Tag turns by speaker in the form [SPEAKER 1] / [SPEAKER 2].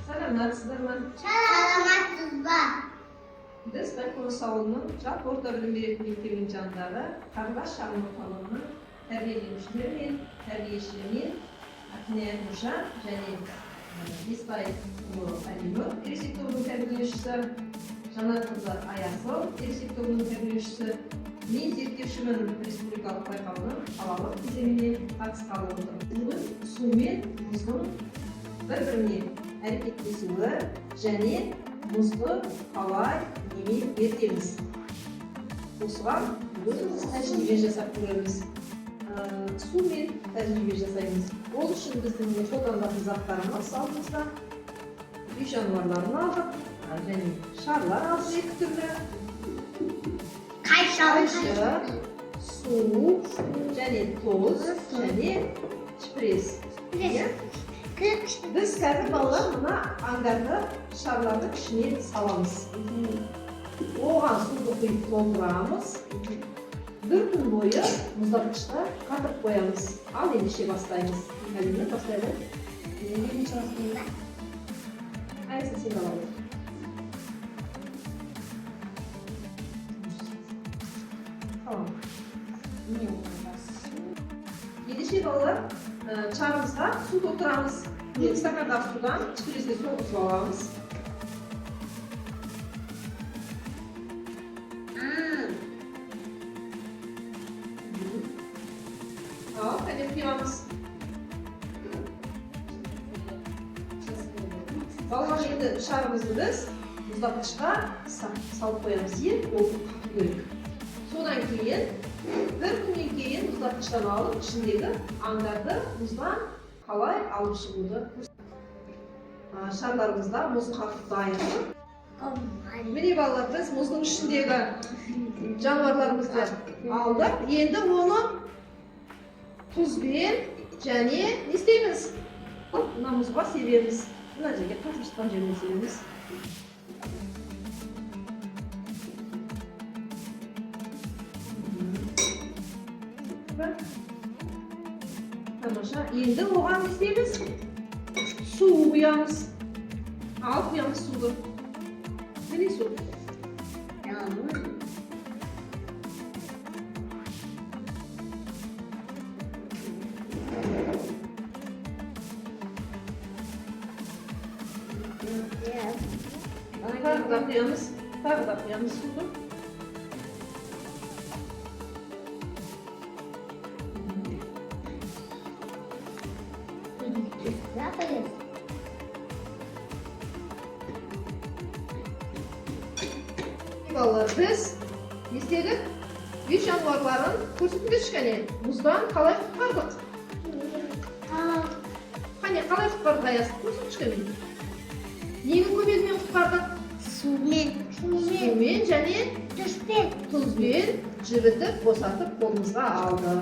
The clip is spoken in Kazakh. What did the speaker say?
[SPEAKER 1] Саламатсыздармы?
[SPEAKER 2] Саламатсыздар.
[SPEAKER 1] Biz Байқоныс ауылының жалпы орта білім беретін мектебінің жанындағы Қарлаш шағын орталығының тәрбиеленушілері мен тәрбиешілерімен Ақниет Нұржан және Бесбай Әлимов ересек тобының тәрбиеленушісі, Жанатқызы Аясыл ересек тобының тәрбиеленушісі, мен зерттеушімін республикалық байқауының қалалық кезеңіне қатысқалы отыр. Бүгін су мен мұздың бір-біріне әрекеттесуі және мұзды қалай немен ертеміз. Осыған бүгін тәжірибе жасап көреміз. Сумен тәжірибе жасаймыз. Ол үшін біздің қолданатын заттарымыз алдымызда үй жануарларын алдық және шарлар алдық екі түрлі. Қайшы, су және тоз және шпресс. Біз қазір балалар мына аңдарды шарлардың ішіне саламыз. Оған суды құйып толтырамыз. Бір күн бойы мұздатқышта қатырып қоямыз. Ал ендеше бастаймыз. Әлемді бастайды. Айсын сен алады. Tamam. Ендеше балалар çağımızda su dolduramız. Bir stakandan sudan çikolesini soğuk alamız. Al, hadi kıyamız. Ballar şimdi şarımızı biz muzdakçıda salıp koyamız. Yer oldu katı Sodan keyin bir kundan keyin muzdakçıdan alıp içindeki аңдарды мұздан қалай алып шығуды шарларымызда мұз қатып дайын. Міне балалар, біз мұздың ішіндегі жануарларымызды алдық. Енді оны тұзбен және не істейміз? Мына мұзға себеміз. Мына жерге қатып жатқан жеріне себеміз. Тамаша. Енді оған не істейміз? Су құямыз. Алып құямыз суды. Міне су. Тағы да құямыз. Тағы да құямыз суды. Балалар, біз естелік үй жануарларын көрсетуге шыққане мұздан қалай құтқардық? Қане, қалай құтқардық Аясын? Көрсетіп шыққане. Ненің көмегімен құтқардық? Сумен және тұзбен жібітіп, босатып қолымызға алды.